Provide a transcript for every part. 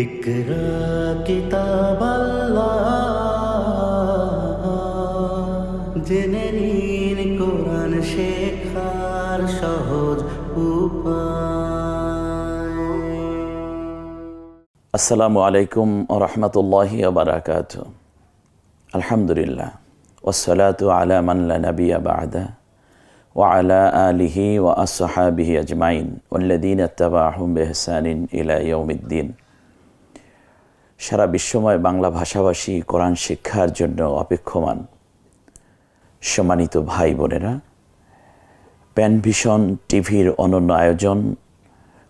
ইকরা কিতাব আল্লাহ, জেনে নিন কোরআন শেখার সহজ উপায়। আসসালামু আলাইকুম ওয়া রাহমাতুল্লাহি ওয়া বারাকাতুহু। আলহামদুলিল্লাহ ওয়াসসালাতু আলা মান লা নাবিয়্যা বা'দা ওয়া আলা আলিহি ওয়া আসহাবিহি আজমাইন ওয়াল্লাযীনা ইত্তাবা'হুম বিইহসানিন ইলা ইয়াউমিদ্দিন। সারা বিশ্বময় বাংলা ভাষাভাষী কোরআন শিক্ষার জন্য অপেক্ষমান সম্মানিত ভাই বোনেরা, প্যানভিশন টিভির অনন্য আয়োজন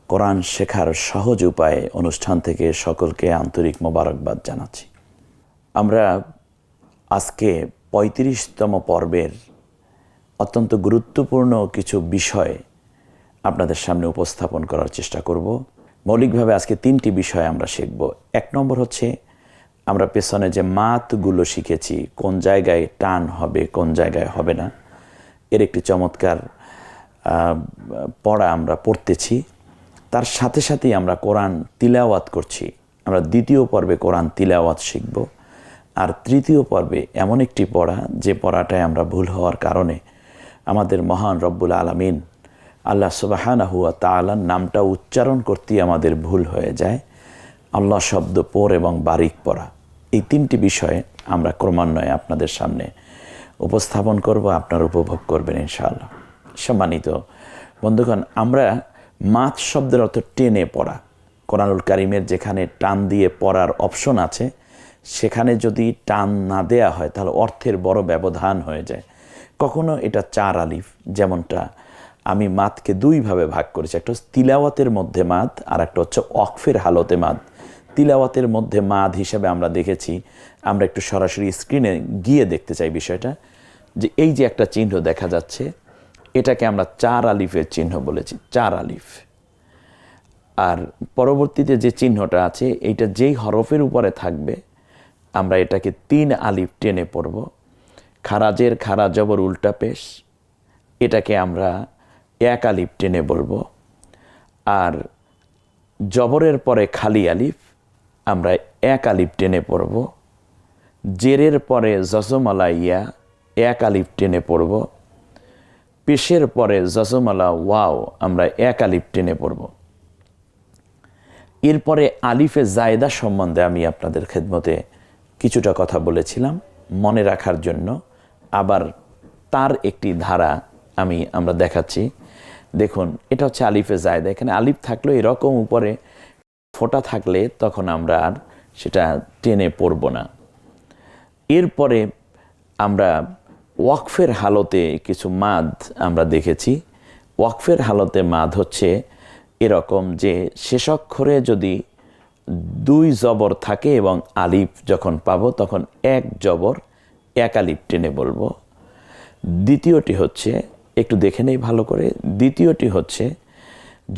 কোরআন শেখার সহজ উপায় অনুষ্ঠান থেকে সকলকে আন্তরিক মোবারকবাদ জানাচ্ছি। আমরা আজকে ৩৫তম পর্বের অত্যন্ত গুরুত্বপূর্ণ কিছু বিষয় আপনাদের সামনে উপস্থাপন করার চেষ্টা করব। মৌলিকভাবে আজকে 3টি বিষয় আমরা শিখব। 1 নম্বর হচ্ছে আমরা পেছনে যে মাতগুলো শিখেছি, কোন জায়গায় টান হবে কোন জায়গায় হবে না, এর একটি চমৎকার পড়া আমরা পড়তেছি। তার সাথে সাথেই আমরা কোরআন তিলাওয়াত করছি। আমরা 2য় পর্বে কোরআন তিলাওয়াত শিখব। আর 3য় পর্বে এমন একটি পড়া, যে পড়াটায় আমরা ভুল হওয়ার কারণে আমাদের মহান রব্বুল আলামিন আল্লাহ সুবহানাহু ওয়া তাআলার নামটা উচ্চারণ করতেই আমাদের ভুল হয়ে যায়। আল্লাহ শব্দ পড় এবং বারিক পড়া, এই 3টি বিষয়ে আমরা ক্রমান্বয়ে আপনাদের সামনে উপস্থাপন করব, আপনারা উপভোগ করবেন ইনশাআল্লাহ। সম্মানিত বন্ধুগণ, আমরা মাত শব্দের অর্থ টেনে পড়া। কোরআনুল কারীমের যেখানে টান দিয়ে পড়ার অপশন আছে, সেখানে যদি টান না দেয়া হয় তাহলে অর্থের বড় ব্যবধান হয়ে যায়। কখনো এটা 4 আলিফ, যেমনটা আমি মাতকে 2 ভাবে ভাগ করেছি। একটা হচ্ছে তিলাওয়াতের মধ্যে মাদ, আর একটা হচ্ছে ওয়াকফের হালতে মাদ। তিলাওয়াতের মধ্যে মাদ হিসেবে আমরা দেখেছি, আমরা একটু সরাসরি স্ক্রিনে গিয়ে দেখতে চাই বিষয়টা, যে এই যে একটা চিহ্ন দেখা যাচ্ছে, এটাকে আমরা 4 আলিফের চিহ্ন বলেছি, 4 আলিফ। আর পরবর্তীতে যে চিহ্নটা আছে, এইটা যেই হরফের উপরে থাকবে আমরা এটাকে 3 আলিফ টেনে পড়ব। খারাজের খারা জবর উল্টা পেশ, এটাকে আমরা 1 আলিফ টেনে বলবো। আর জবরের পরে খালি আলিফ আমরা 1 আলিফ টেনে পড়ব। জেরের পরে জজমালা ইয়া 1 আলিফ টেনে পড়ব। পেশের পরে জজমালা ওয়াও আমরা 1 আলিফ টেনে পড়ব। এরপরে আলিফে জায়দা সম্বন্ধে আমি আপনাদের খেদমতে কিছুটা কথা বলেছিলাম, মনে রাখার জন্য আবার তার একটি ধারা আমরা দেখাচ্ছি। দেখুন, এটা হচ্ছে আলিফে জায়দা। এখানে আলিফ থাকলে এরকম উপরে ফোঁটা থাকলে তখন আমরা আর সেটা টেনে পড়ব না। এরপরে আমরা ওয়াকফের হালতে কিছু মাদ আমরা দেখেছি। ওয়াকফের হালতে মাদ হচ্ছে এরকম, যে শেষ অক্ষরে যদি 2 জবর থাকে এবং আলিফ যখন পাবো তখন 1 জবর 1 আলিফ টেনে বলবো। দ্বিতীয়টি হচ্ছে, একটু দেখে নেই ভালো করে, দ্বিতীয়টি হচ্ছে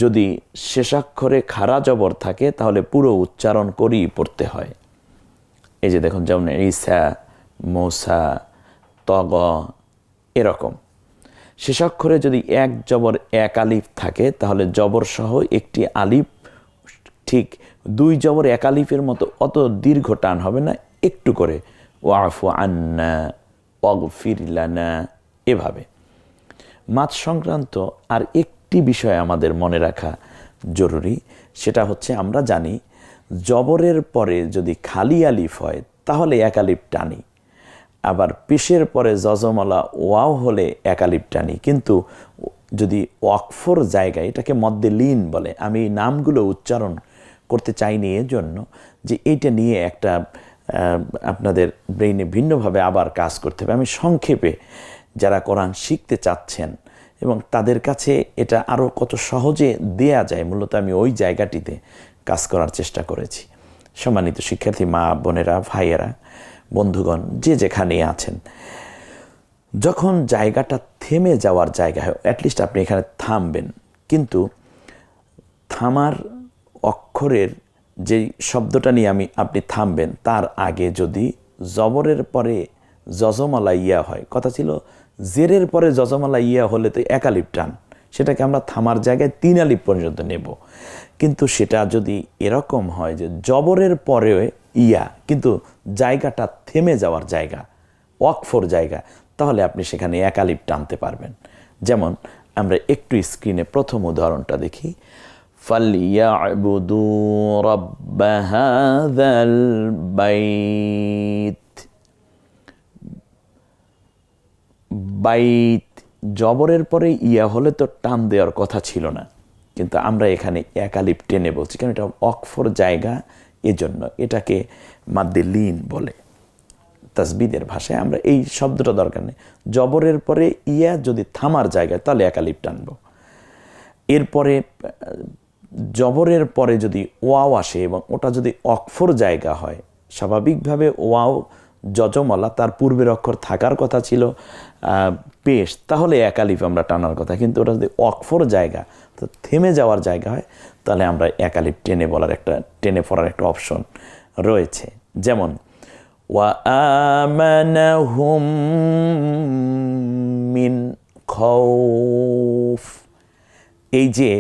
যদি শেষাক্ষরে খাড়া জবর থাকে তাহলে পুরো উচ্চারণ করেই পড়তে হয়। এই যে দেখুন, যেমন ঈসা, মূসা, তগ, এরকম। শেষাক্ষরে যদি 1 জবর 1 আলিফ থাকে তাহলে জবর সহ একটি আলিফ, ঠিক 2 জবর 1 আলিফের মতো অত দীর্ঘ টান হবে না, একটু করে ওয়াফু আন্না, ওয়াগফির লানা, এভাবে। মাত সংক্রান্ত আর একটি বিষয় আমাদের মনে রাখা জরুরি, সেটা হচ্ছে আমরা জানি জবরের পরে যদি খালি আলিফ হয় তাহলে 1 আলিফ টানি, আবার পেশের পরে জজমালা ওয়াও হলে 1 আলিফ টানি। কিন্তু যদি ওয়াকফর জায়গায়, এটাকে মদ্দে লিন বলে, আমি এই নামগুলো উচ্চারণ করতে চাইনি এজন্য যে এইটা নিয়ে একটা আপনাদের ব্রেইনে ভিন্নভাবে আবার কাজ করতে হবে। আমি সংক্ষেপে যারা কোরআন শিখতে চাচ্ছেন এবং তাদের কাছে এটা আরও কত সহজে দেয়া যায়, মূলত আমি ওই জায়গাটিতে কাজ করার চেষ্টা করেছি। সম্মানিত শিক্ষার্থী মা বোনেরা, ভাইয়েরা, বন্ধুগণ, যে যেখানে আছেন, যখন জায়গাটা থেমে যাওয়ার জায়গা হয়, অ্যাটলিস্ট আপনি এখানে থামবেন, কিন্তু থামার অক্ষরের যেই শব্দটা নিয়ে আপনি থামবেন তার আগে যদি জবরের পরে জজমালা ইয়া হয়, কথা ছিল জেরের পরে জজমালা ইয়া হলে তো 1 আলিফ টান, সেটাকে আমরা থামার জায়গায় 3 আলিফ পর্যন্ত নেব। কিন্তু সেটা যদি এরকম হয় যে জবরের পরে ইয়া কিন্তু জায়গাটা থেমে যাওয়ার জায়গা, ওয়াকফর জায়গা, তাহলে আপনি সেখানে 1 আলিফ টানতে পারবেন। যেমন আমরা একটু স্ক্রিনে প্রথম উদাহরণটা দেখি, ফালিয়াবুদু রাব্ব হাযাল বাইত। বাইত জবরের পরে ইয়া হলে তো টান দেওয়ার কথা ছিল না, কিন্তু আমরা এখানে 1 আলিফ টেনে বলছি, কারণ এটা ওয়াকফর জায়গা, এজন্য এটাকে মাদ্দে লিন বলে। তাসবিদের ভাষায় আমরা এই শব্দটা দরকার নেই। জবরের পরে ইয়া যদি থামার জায়গায়, তাহলে 1 আলিফ টানবো। এরপরে জবরের পরে যদি ওয়াও আসে এবং ওটা যদি অক্ষর জায়গা হয়, স্বাভাবিকভাবে ওয়াও যজমলা, তার পূর্বের অক্ষর থাকার কথা ছিল পেশ, তাহলে 1 আলিফ আমরা টানার কথা। কিন্তু ওটা যদি অক্ষর জায়গা, তো থেমে যাওয়ার জায়গা হয়, তাহলে আমরা 1 আলিফ টেনে পড়ার একটা অপশন রয়েছে। যেমন ওয়া আমানাহুম মিন খাউফ, এই যে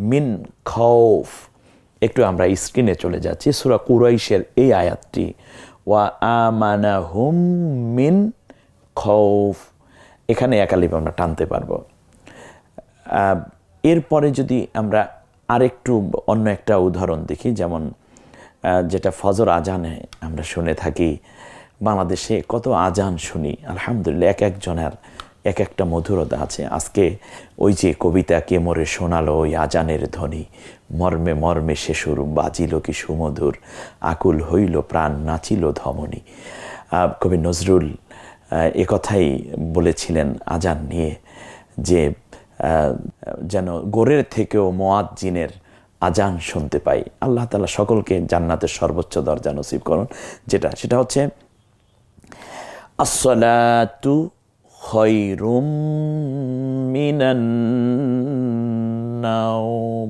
মিন খাউফ, একটু আমরা স্ক্রিনে চলে যাচ্ছি, সূরা কুরাইশের এই আয়াতটি, ওয়া আমানাহুম মিন খাউফ, এখানে 1 আলিফ আমরা টানতে পারবো। এরপরে যদি আমরা আরেকটু অন্য একটা উদাহরণ দেখি, যেমন যেটা ফজর আজানে আমরা শুনে থাকি, বাংলাদেশে কত আজান শুনি, আলহামদুলিল্লাহ, এক একজনের এক একটা মধুরতা আছে। আজকে ওই যে কবিতা কে মোরে শোনালো ওই আজানের ধ্বনি, মর্মে মর্মে সে সুর বাজিল কি সুমধুর, আকুল হইল প্রাণ নাচিল ধমনী। কবি নজরুল একথাই বলেছিলেন আজান নিয়ে, যে যেন গোরের থেকেও মুয়াজ্জিনের আজান শুনতে পাই। আল্লাহ তাআলা সকলকে জান্নাতের সর্বোচ্চ দরজা নসিব করুন। সেটা হচ্ছে আসসালাতু খায়রুম মিনান নাওম,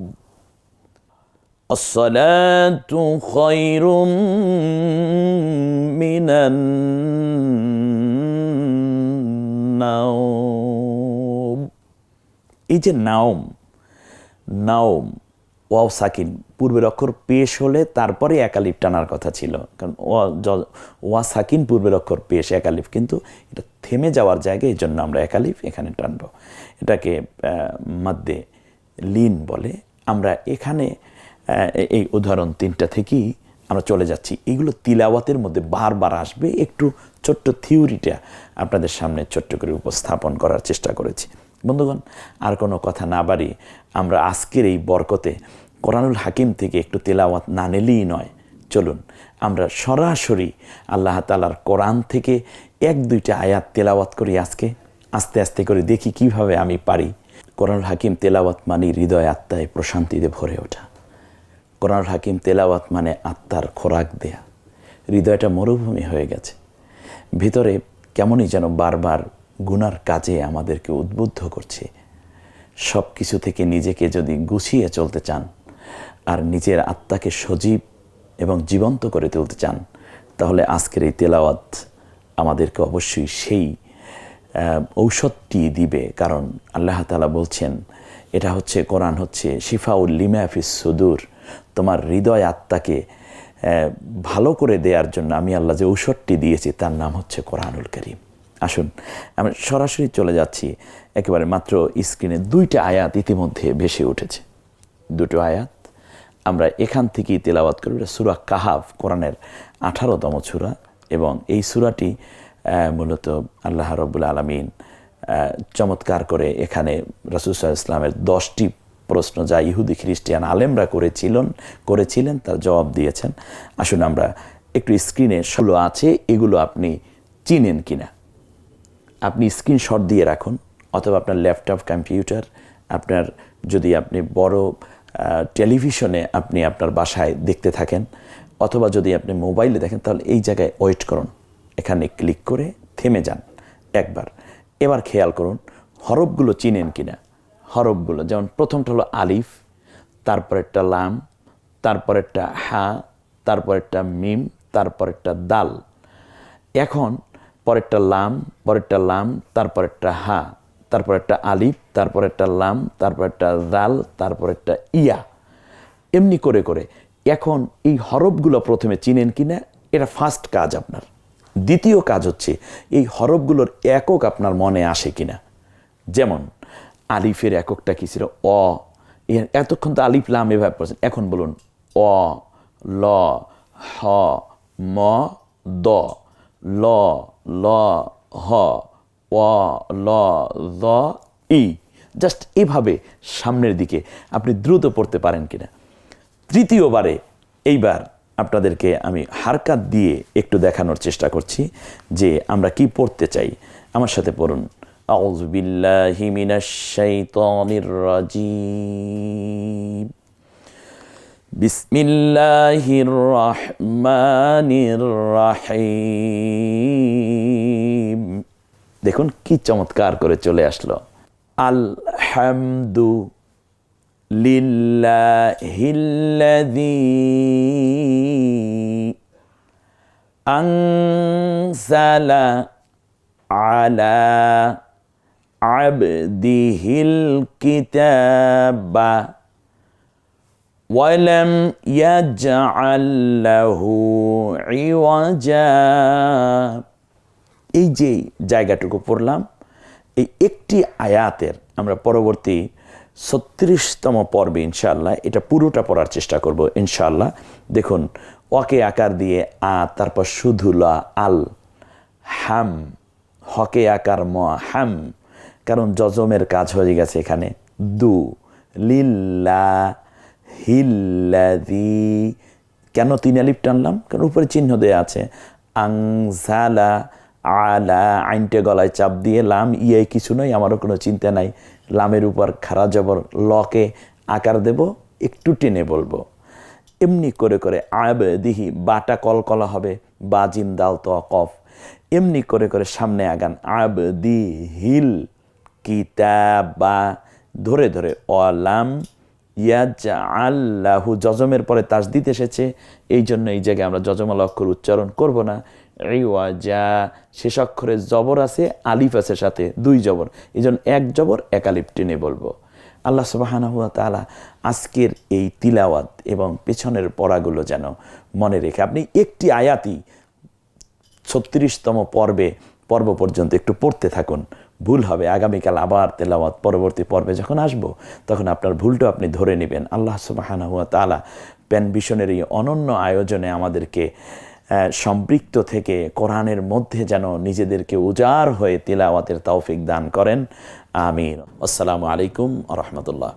আসসালাতু খায়রুম মিনান নাওম। এই যে নাওম, ওয়াও সাকিন, পূর্বের অক্ষর পেশ হলে তারপরে 1 আলিফ টানার কথা ছিল, কারণ ওয়া সাকিন পূর্বের অক্ষর পেশ 1 আলিফ, কিন্তু এটা থেমে যাওয়ার জায়গায়, এই জন্য আমরা 1 আলিফ এখানে টানব। এটাকে মাদ্দে লিন বলে। আমরা এখানে এই উদাহরণ 3টা থেকেই আমরা চলে যাচ্ছি। এগুলো তিলাওয়াতের মধ্যে বারবার আসবে, একটু ছোট্ট থিওরিটা আপনাদের সামনে ছোট্ট করে উপস্থাপন করার চেষ্টা করেছি। বন্ধুগণ, আর কোনো কথা না বাড়িয়ে আমরা আজকের এই বরকতে কোরআনুল হাকিম থেকে একটু তেলাওয়াত না নিলেই নয়। চলুন আমরা সরাসরি আল্লাহ তাআলার কোরআন থেকে 1-2টা আয়াত তেলাওয়াত করি। আজকে আস্তে আস্তে করে দেখি কিভাবে আমি পারি। কোরআনুল হাকিম তেলাওয়াত মানে হৃদয় আত্মায় প্রশান্তিতে ভরে ওঠা। কোরআনুল হাকিম তেলাওয়াত মানে আত্মার খোরাক দেয়া। হৃদয়টা মরুভূমি হয়ে গেছে, ভিতরে কেমনই যেন বারবার গুনার কাজে আমাদেরকে উদ্বুদ্ধ করছে। সব কিছু থেকে নিজেকে যদি গুছিয়ে চলতে চান আর নিজের আত্মাকে সজীব এবং জীবন্ত করে তুলতে চান, তাহলে আজকের এই তেলাওয়াত আমাদেরকে অবশ্যই সেই ঔষধটি দিবে। কারণ আল্লাহ তাআলা বলছেন, এটা হচ্ছে কোরআন হচ্ছে শিফাউল লিমা ফিস সুদূর, তোমার হৃদয় আত্মাকে ভালো করে দেওয়ার জন্য আমি আল্লাহ যে ঔষধটি দিয়েছি তার নাম হচ্ছে কোরআনুল কারীম। আসুন আমরা সরাসরি চলে যাচ্ছি, একেবারে মাত্র স্ক্রিনে 2টা আয়াত ইতিমধ্যে ভেসে উঠেছে। 2টো আয়াত আমরা এখান থেকেই তেলাওয়াত করব। সূরা কাহাফ কোরআনের 18তম সূরা, এবং এই সূরাটি মূলত আল্লাহ রাব্বুল আলামিন চমৎকার করে এখানে রাসূল সাল্লাল্লাহু আলাইহি ওয়াসাল্লামের 10টি প্রশ্ন যা ইহুদি খ্রিস্টান আলেমরা করেছিলেন তার জবাব দিয়েছেন। আসুন আমরা একটু স্ক্রিনে সেগুলো আছে, এগুলো আপনি চিনেন কিনা আপনি স্ক্রিনশট দিয়ে রাখুন, অথবা আপনার ল্যাপটপ কম্পিউটার, আপনার যদি আপনি বড় টেলিভিশনে আপনি আপনার বাসায় দেখতে থাকেন, অথবা যদি আপনি মোবাইলে দেখেন, তাহলে এই জায়গায় ওয়েট করুন, এখানে ক্লিক করে থেমে যান একবার। এবার খেয়াল করুন হরফগুলো চিনেন কিনা। হরফগুলো যেমন প্রথমটা হলো আলিফ, তারপরেরটা লাম, তারপরেরটা হা, তারপরেরটা মিম, তারপরেরটা দাল। এখন পরেরটা লাম, তারপরেরটা হা, তারপর একটা আলিফ, তারপর একটা লাম, তারপর একটা জাল, তারপর একটা ইয়া, এমনি করে করে। এখন এই হরফগুলো প্রথমে চিনেন কিনা, এটা ফার্স্ট কাজ আপনার। দ্বিতীয় কাজ হচ্ছে এই হরফগুলোর একক আপনার মনে আসে কিনা। যেমন আলিফের এককটা কি ছিল? অ। এতক্ষণ তো আলিফ লাম এভাবে পড়ছেন, এখন বলুন অ, ল, হ, ম, দ, ল, ল, হ, অ, ল, দ, ই। জাস্ট এভাবে সামনের দিকে আপনি দ্রুত পড়তে পারেন কিনা। তৃতীয়বারে এইবার আপনাদেরকে আমি হারকাত দিয়ে একটু দেখানোর চেষ্টা করছি যে আমরা কি পড়তে চাই। আমার সাথে পড়ুন, আউযু বিল্লাহি মিনাশ শাইতানির রাজিম, বিসমিল্লাহির রহমানির রহিম। দেখুন কি চমৎকার করে চলে আসলো। আলহামদু লিল্লাহিল্লাযী আনজালা আলা আবদিহিল কিতাবা ওয়ালাম ইয়াজআল লাহু ইওয়াজা। এই যে জায়গাটুকু পড়লাম, এই একটি আয়াতের আমরা পরবর্তী 36তম পর্বে ইনশাআল্লাহ এটা পুরোটা পড়ার চেষ্টা করব ইনশাআল্লাহ। দেখুন ওকে আকার দিয়ে আ, তারপর শুধু লা, আল, হাম, হকে আকার ম, হাম, কারণ জজমের কাজ হয়ে গেছে এখানে। দু, লিল্লা হিল্লাযী, কেন তিন আলিফ টানলাম? কারণ উপরে চিহ্ন দেয়া আছে। আনজালা আলা, আইনটে গলায় চাপ দিয়ে লাম, ইয়ে কিছু নয়, আমারও কোনো চিন্তা নাই। লামের উপর খাড়া জবর, লকে আকার দেব, একটু টেনে বলবো। এমনি করে করে আবদিহি, বাটা কলকলা হবে, বা জিম দাল তো কফ। এমনি করে করে সামনে আগান, আবদিহিল কিতাবা, ধরে ধরে অলাম ইয়াজআল লাহু, জজমের পরে তাসদীদ এসেছে, এই জন্য এই জায়গায় আমরা জজমাল অক্ষর উচ্চারণ করব না। ইওয়াজা, শেষ অক্ষরে জবর আছে, আলিফ আছে সাথে, দুই জবর, এই জন্য এক জবর এক আলিফ টেনে বলবো। আল্লাহ সুবহানাহু ওয়া তাআলা আজকের এই তিলাওয়াত এবং পেছনের পড়াগুলো যেন মনে রেখে আপনি একটি আয়াতই 36তম পর্ব পর্যন্ত একটু পড়তে থাকুন। ভুল হবে, আগামীকাল আবার তেলাওয়াত পরবর্তী পর্বে যখন আসব তখন আপনার ভুলটা আপনি ধরে নেবেন। আল্লাহ সুবহানাহু ওয়া তাআলা প্যান ভিশনের এই অনন্য আয়োজনে আমাদেরকে সম্পৃক্ত থেকে কোরআনের মধ্যে যেন নিজেদেরকে উজাড় হয়ে তিলাওয়াতের তৌফিক দান করেন। আমিন। আসসালামু আলাইকুম ওয়া রাহমাতুল্লাহ।